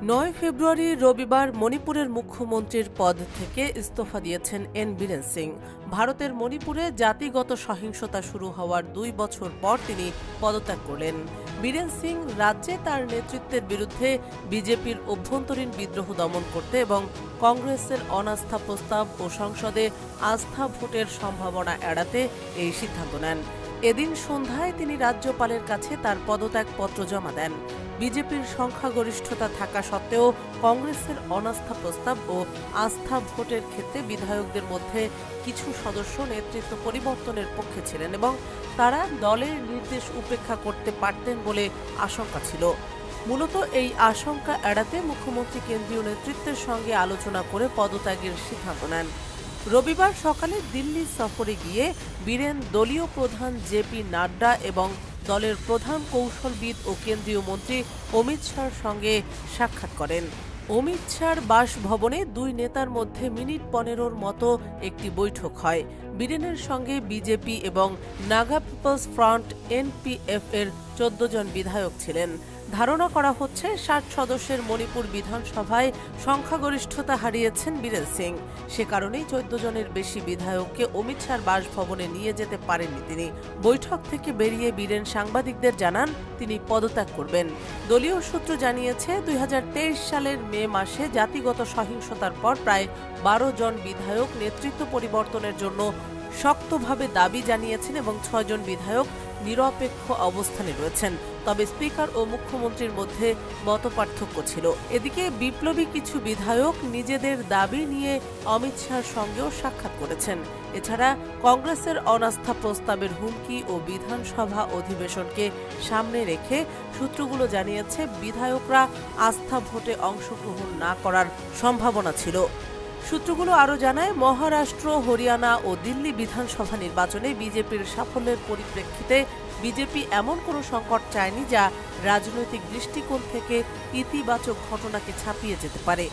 ৯ ফেব্রুয়ারি রবিবার মণিপুরের মুখ্যমন্ত্রীর পদ থেকে ইস্তফা দিয়েছেন এন বীরেন সিং। ভারতের মণিপুরে জাতিগত সহিংসতা শুরু হওয়ার ২ বছর পর তিনি পদত্যাগ করলেন। বীরেন সিং রাজ্যে তার নেতৃত্বের বিরুদ্ধে বিজেপির অভ্যন্তরীণ বিদ্রোহ দমন করতে এবং কংগ্রেসের অনাস্থা প্রস্তাব ও সংসদে আস্থা ভোটের সম্ভাবনা এড়াতে এই সিদ্ধান্ত নেন। এদিন সন্ধ্যায় তিনি রাজ্যপালের কাছে তার পদত্যাগপত্র জমা দেন। বিজেপির সংখ্যাগরিষ্ঠতা থাকা সত্ত্বেও কংগ্রেসের অনাস্থা প্রস্তাব ও আস্থা ভোটের ক্ষেত্রে বিধায়কদের মধ্যে কিছু সদস্য নেতৃত্ব পরিবর্তনের পক্ষে ছিলেন এবং তারা দলের নির্দেশ উপেক্ষা করতে পারতেন বলে আশঙ্কা ছিল। মূলত এই আশঙ্কা এড়াতে মুখ্যমন্ত্রী কেন্দ্রীয় নেতৃত্বের সঙ্গে আলোচনা করে পদত্যাগের সিদ্ধান্ত নেন। রবিবার সকালে দিল্লি সফরে গিয়ে বীরেন দলীয় প্রধান জেপি নাড্ডা এবং দলের প্রধান কৌশলবিদ ও কেন্দ্রীয় মন্ত্রী অমিত শাহর সঙ্গে সাক্ষাৎ করেন। অমিত শাহর বাসভবনে দুই নেতার মধ্যে মিনিট ১৫-র মতো একটি বৈঠক হয়। বীরেনের সঙ্গে বিজেপি এবং নাগা পিপলস ফ্রন্ট এনপিএফ এর ১৪ জন বিধায়ক ছিলেন। ধারণা করা হচ্ছে ৬০ সদস্যের মণিপুর বিধানসভায় সংখ্যাগরিষ্ঠতা হারিয়েছেন বীরেন সিং। সে কারণেই ১৪ জনের বেশি বিধায়ককে অমিত শাহর বাসভবনে নিয়ে যেতে পারেননি তিনি। বৈঠক থেকে বেরিয়ে বীরেন সাংবাদিকদের জানান তিনি পদত্যাগ করবেন। দলীয় সূত্র জানিয়েছে ২০২৩ সালের মে মাসে জাতিগত সহিংসতার পর প্রায় ১২ জন বিধায়ক নেতৃত্ব পরিবর্তনের জন্য শক্তভাবে দাবি জানিয়েছেন এবং ৬ জন বিধায়ক নিরপেক্ষ অবস্থানে রয়েছেন। তবে স্পিকার ও মুখ্যমন্ত্রীর মধ্যে মতপার্থক্য ছিল। এদিকে বিপ্লবী কিছু বিধায়ক নিজেদের দাবি নিয়ে অমিত শাহর সঙ্গেও সাক্ষাৎ করেছেন। এছাড়া কংগ্রেসের অনাস্থা প্রস্তাবের হুমকি ও বিধানসভা অধিবেশনকে সামনে রেখে সূত্রগুলো জানিয়েছে বিধায়করা আস্থা ভোটে অংশগ্রহণ না করার সম্ভাবনা ছিল। সূত্রগুলো আরও জানায়, মহারাষ্ট্র, হরিয়ানা ও দিল্লি বিধানসভা নির্বাচনে বিজেপির সাফল্যের পরিপ্রেক্ষিতে বিজেপি এমন কোনো সংকট চায়নি যা রাজনৈতিক দৃষ্টিকোণ থেকে ইতিবাচক ঘটনাকে ছাপিয়ে যেতে পারে।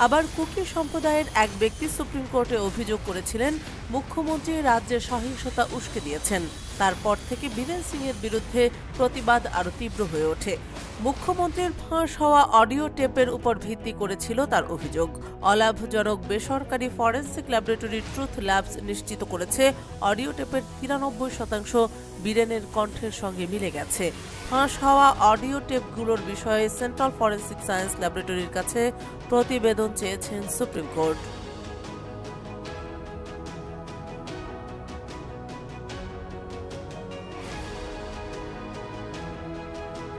আবার কুকি সম্প্রদায়ের এক ব্যক্তি সুপ্রিম কোর্টে অভিযোগ করেছিলেন মুখ্যমন্ত্রী রাজ্যে সহিংসতা উস্কে দিয়েছেন। তারপর থেকে বীরেন সিং এর বিরুদ্ধে প্রতিবাদ আরও তীব্র হয়ে ওঠে। মুখ্যমন্ত্রীর ফাঁস হওয়া অডিও টেপের উপর ভিত্তি করেছিল তার অভিযোগ। অলাভজনক বেসরকারি ফরেন্সিক ল্যাবরেটরি ট্রুথ ল্যাবস নিশ্চিত করেছে অডিও টেপের ৯৩% বীরেনের কণ্ঠের সঙ্গে মিলে গেছে। ফাঁস হওয়া অডিও টেপগুলোর বিষয়ে সেন্ট্রাল ফরেন্সিক সায়েন্স ল্যাবরেটরির কাছে প্রতিবেদন চেয়েছেন সুপ্রিম কোর্ট।